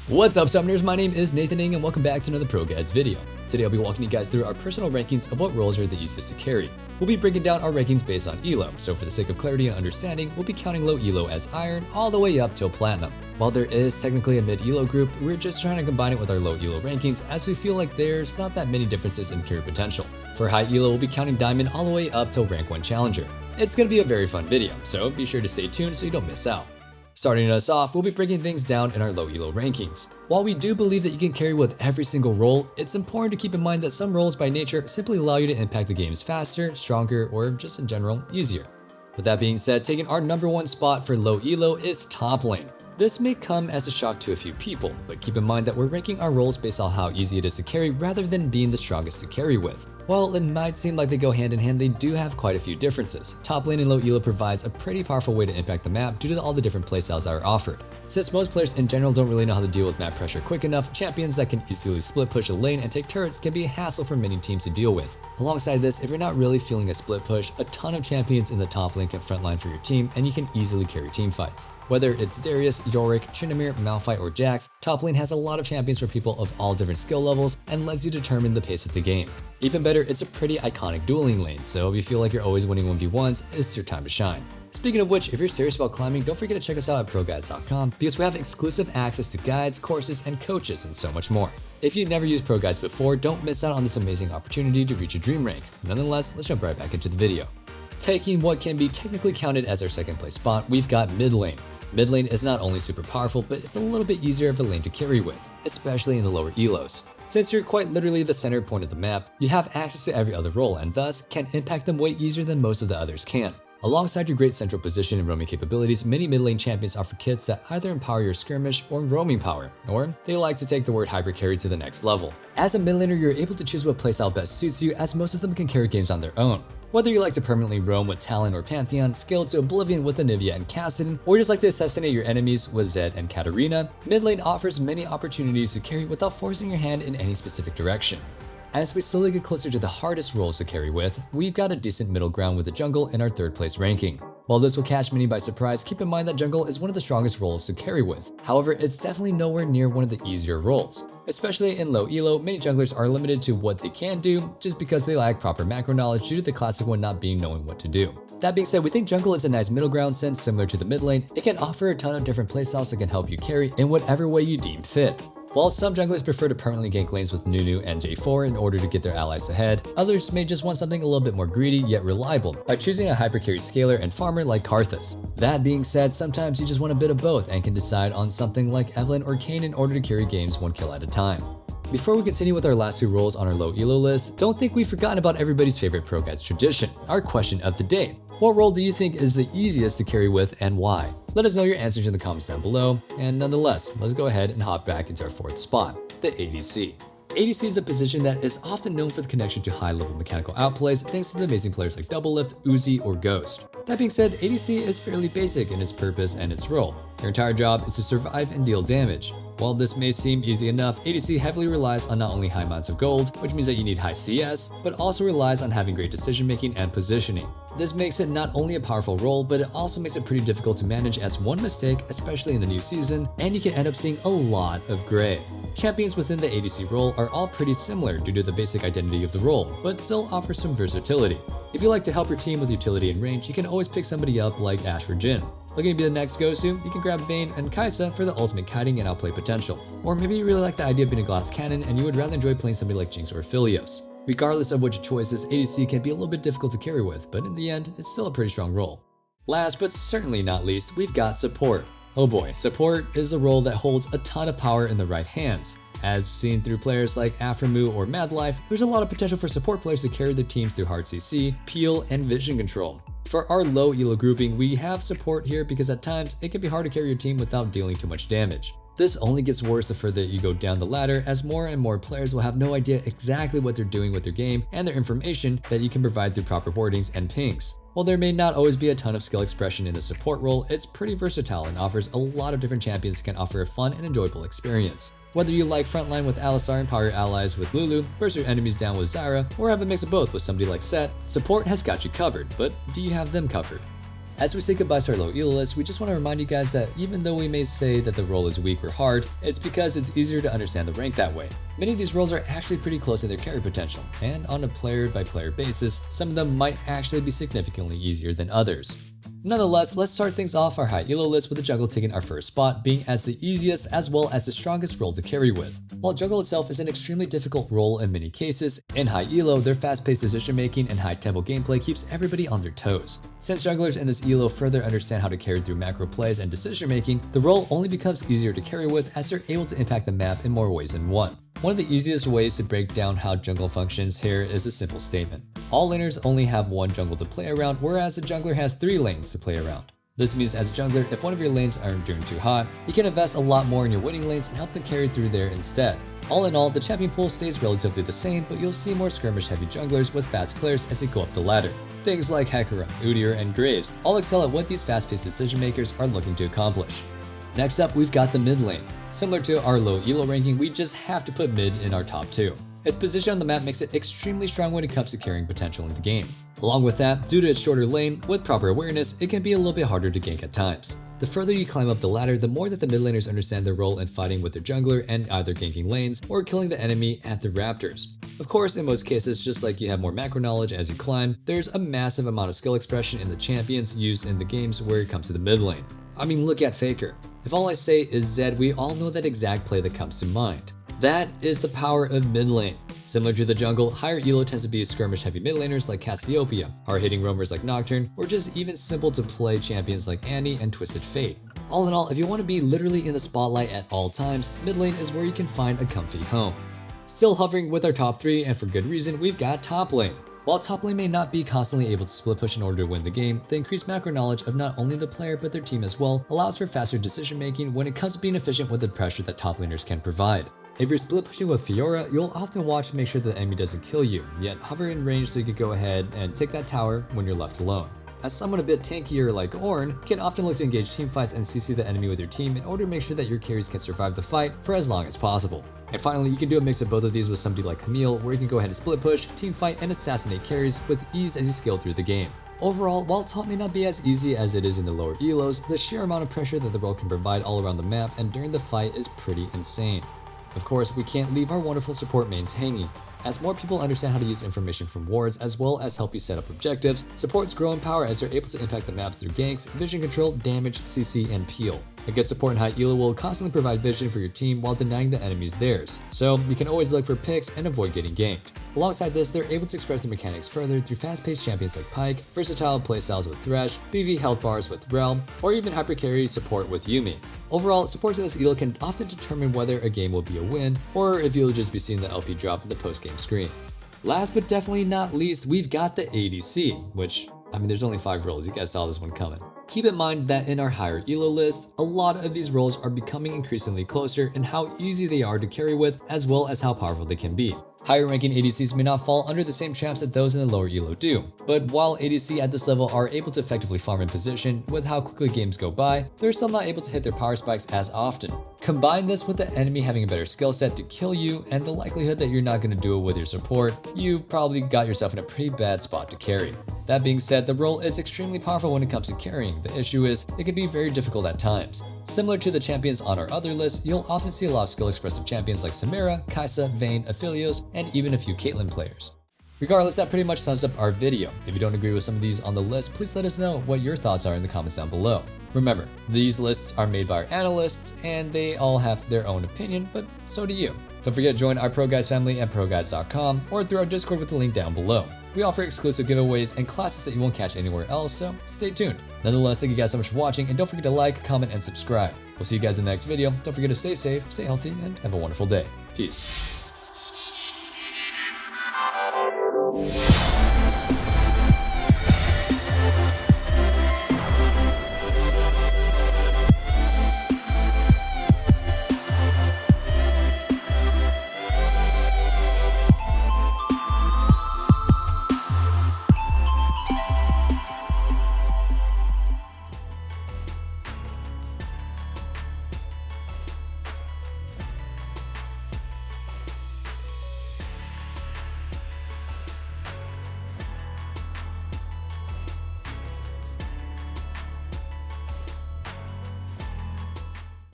What's up, Summoners? My name is Nathan Ng and welcome back to another ProGuides video. Today I'll be walking you guys through our personal rankings of what roles are the easiest to carry. We'll be breaking down our rankings based on elo, so for the sake of clarity and understanding, we'll be counting low elo as iron all the way up till platinum. While there is technically a mid elo group, we're just trying to combine it with our low elo rankings as we feel like there's not that many differences in carry potential. For high elo, we'll be counting diamond all the way up till rank 1 challenger. It's going to be a very fun video, so be sure to stay tuned so you don't miss out. Starting us off, we'll be breaking things down in our low elo rankings. While we do believe that you can carry with every single role, it's important to keep in mind that some roles by nature simply allow you to impact the games faster, stronger, or just in general, easier. With that being said, taking our number 1 spot for low elo is top lane. This may come as a shock to a few people, but keep in mind that we're ranking our roles based on how easy it is to carry rather than being the strongest to carry with. While it might seem like they go hand in hand, they do have quite a few differences. Top lane and low elo provides a pretty powerful way to impact the map due to all the different playstyles that are offered. Since most players in general don't really know how to deal with map pressure quick enough, champions that can easily split push a lane and take turrets can be a hassle for many teams to deal with. Alongside this, if you're not really feeling a split push, a ton of champions in the top lane can frontline for your team and you can easily carry teamfights. Whether it's Darius, Yorick, Tryndamere, Malphite, or Jax, top lane has a lot of champions for people of all different skill levels and lets you determine the pace of the game. Even better, it's a pretty iconic dueling lane, so if you feel like you're always winning 1v1s, it's your time to shine. Speaking of which, if you're serious about climbing, don't forget to check us out at ProGuides.com because we have exclusive access to guides, courses, and coaches, and so much more. If you've never used ProGuides before, don't miss out on this amazing opportunity to reach a dream rank. Nonetheless, let's jump right back into the video. Taking what can be technically counted as our second place spot, we've got mid lane. Mid lane is not only super powerful, but it's a little bit easier of a lane to carry with, especially in the lower elos. Since you're quite literally the center point of the map, you have access to every other role and thus can impact them way easier than most of the others can. Alongside your great central position and roaming capabilities, many mid lane champions offer kits that either empower your skirmish or roaming power, or they like to take the word hyper carry to the next level. As a mid laner, you're able to choose what playstyle best suits you, as most of them can carry games on their own. Whether you like to permanently roam with Talon or Pantheon, scale to oblivion with Anivia and Kassadin, or just like to assassinate your enemies with Zed and Katarina, mid lane offers many opportunities to carry without forcing your hand in any specific direction. As we slowly get closer to the hardest roles to carry with, we've got a decent middle ground with the jungle in our 3rd place ranking. While this will catch many by surprise, keep in mind that jungle is one of the strongest roles to carry with. However, it's definitely nowhere near one of the easier roles. Especially in low elo, many junglers are limited to what they can do just because they lack proper macro knowledge due to the classic one not being knowing what to do. That being said, we think jungle is a nice middle ground since, similar to the mid lane, it can offer a ton of different playstyles that can help you carry in whatever way you deem fit. While some junglers prefer to permanently gank lanes with Nunu and J4 in order to get their allies ahead, others may just want something a little bit more greedy yet reliable by choosing a hypercarry scaler and farmer like Karthus. That being said, sometimes you just want a bit of both and can decide on something like Evelynn or Kayn in order to carry games 1 kill at a time. Before we continue with our last 2 roles on our low elo list, don't think we've forgotten about everybody's favorite ProGuides tradition, our question of the day. What role do you think is the easiest to carry with and why? Let us know your answers in the comments down below, and nonetheless, let's go ahead and hop back into our 4th spot, the ADC. ADC is a position that is often known for the connection to high-level mechanical outplays thanks to the amazing players like Doublelift, Uzi, or Ghost. That being said, ADC is fairly basic in its purpose and its role. Your entire job is to survive and deal damage. While this may seem easy enough, ADC heavily relies on not only high amounts of gold, which means that you need high CS, but also relies on having great decision making and positioning. This makes it not only a powerful role, but it also makes it pretty difficult to manage, as one mistake, especially in the new season, and you can end up seeing a lot of gray. Champions within the ADC role are all pretty similar due to the basic identity of the role, but still offer some versatility. If you like to help your team with utility and range, you can always pick somebody up like Ashe or Jhin. Looking to be the next Gosu, you can grab Vayne and Kai'Sa for the ultimate kiting and outplay potential. Or maybe you really like the idea of being a glass cannon and you would rather enjoy playing somebody like Jinx or Aphelios. Regardless of which choices, ADC can be a little bit difficult to carry with, but in the end, it's still a pretty strong role. Last but certainly not least, we've got support. Oh boy, support is a role that holds a ton of power in the right hands. As seen through players like Aphromoo or Madlife, there's a lot of potential for support players to carry their teams through hard CC, peel, and vision control. For our low elo grouping, we have support here because at times it can be hard to carry your team without dealing too much damage. This only gets worse the further you go down the ladder, as more and more players will have no idea exactly what they're doing with their game and their information that you can provide through proper wardings and pings. While there may not always be a ton of skill expression in the support role, it's pretty versatile and offers a lot of different champions that can offer a fun and enjoyable experience. Whether you like frontline with Alistar and power your allies with Lulu, burst your enemies down with Zyra, or have a mix of both with somebody like Set, support has got you covered, but do you have them covered? As we say goodbye to our low elo list, we just want to remind you guys that even though we may say that the role is weak or hard, it's because it's easier to understand the rank that way. Many of these roles are actually pretty close to their carry potential, and on a player-by-player basis, some of them might actually be significantly easier than others. Nonetheless, let's start things off our high elo list with the jungle taking our first spot, being as the easiest as well as the strongest role to carry with. While jungle itself is an extremely difficult role in many cases, in high elo, their fast-paced decision-making and high-tempo gameplay keeps everybody on their toes. Since junglers in this elo further understand how to carry through macro plays and decision-making, the role only becomes easier to carry with as they're able to impact the map in more ways than one. One of the easiest ways to break down how jungle functions here is a simple statement. All laners only have one jungle to play around, whereas a jungler has 3 lanes to play around. This means as a jungler, if one of your lanes aren't doing too hot, you can invest a lot more in your winning lanes and help them carry through there instead. All in all, the champion pool stays relatively the same, but you'll see more skirmish-heavy junglers with fast clears as they go up the ladder. Things like Hecarim, Udyr, and Graves all excel at what these fast-paced decision-makers are looking to accomplish. Next up, we've got the mid lane. Similar to our low elo ranking, we just have to put mid in our top 2. Its position on the map makes it extremely strong when it comes to carrying potential in the game. Along with that, due to its shorter lane, with proper awareness, it can be a little bit harder to gank at times. The further you climb up the ladder, the more that the mid laners understand their role in fighting with their jungler and either ganking lanes or killing the enemy at the raptors. Of course, in most cases, just like you have more macro knowledge as you climb, there's a massive amount of skill expression in the champions used in the games where it comes to the mid lane. I mean, look at Faker. If all I say is Zed, we all know that exact play that comes to mind. That is the power of mid lane. Similar to the jungle, higher elo tends to be skirmish-heavy mid laners like Cassiopeia, hard-hitting roamers like Nocturne, or just even simple-to-play champions like Annie and Twisted Fate. All in all, if you want to be literally in the spotlight at all times, mid lane is where you can find a comfy home. Still hovering with our top 3, and for good reason, we've got top lane. While top lane may not be constantly able to split push in order to win the game, the increased macro knowledge of not only the player but their team as well allows for faster decision making when it comes to being efficient with the pressure that top laners can provide. If you're split pushing with Fiora, you'll often watch to make sure that the enemy doesn't kill you, yet hover in range so you can go ahead and take that tower when you're left alone. As someone a bit tankier like Ornn, you can often look to engage teamfights and CC the enemy with your team in order to make sure that your carries can survive the fight for as long as possible. And finally, you can do a mix of both of these with somebody like Camille, where you can go ahead and split push, teamfight, and assassinate carries with ease as you scale through the game. Overall, while top may not be as easy as it is in the lower elos, the sheer amount of pressure that the role can provide all around the map and during the fight is pretty insane. Of course, we can't leave our wonderful support mains hanging. As more people understand how to use information from wards as well as help you set up objectives, supports grow in power as they're able to impact the maps through ganks, vision control, damage, CC, and peel. A good support in high elo will constantly provide vision for your team while denying the enemies theirs, so you can always look for picks and avoid getting ganked. Alongside this, they're able to express their mechanics further through fast-paced champions like Pyke, versatile playstyles with Thresh, PV health bars with Realm, or even hyper carry support with Yuumi. Overall, supports in this elo can often determine whether a game will be a win, or if you'll just be seeing the LP drop in the post-game screen. Last but definitely not least, we've got the ADC, which, I mean, there's only 5 roles, you guys saw this one coming. Keep in mind that in our higher elo list, a lot of these roles are becoming increasingly closer in how easy they are to carry with, as well as how powerful they can be. Higher ranking ADCs may not fall under the same traps that those in the lower elo do, but while ADC at this level are able to effectively farm in position with how quickly games go by, they're still not able to hit their power spikes as often. Combine this with the enemy having a better skill set to kill you and the likelihood that you're not going to do it with your support, you've probably got yourself in a pretty bad spot to carry. That being said, the role is extremely powerful when it comes to carrying. The issue is, it can be very difficult at times. Similar to the champions on our other list, you'll often see a lot of skill expressive champions like Samira, Kai'Sa, Vayne, Aphelios, and even a few Caitlyn players. Regardless, that pretty much sums up our video. If you don't agree with some of these on the list, please let us know what your thoughts are in the comments down below. Remember, these lists are made by our analysts, and they all have their own opinion, but so do you. Don't forget to join our ProGuides family at ProGuides.com or through our Discord with the link down below. We offer exclusive giveaways and classes that you won't catch anywhere else, so stay tuned. Nonetheless, thank you guys so much for watching, and don't forget to like, comment, and subscribe. We'll see you guys in the next video. Don't forget to stay safe, stay healthy, and have a wonderful day. Peace.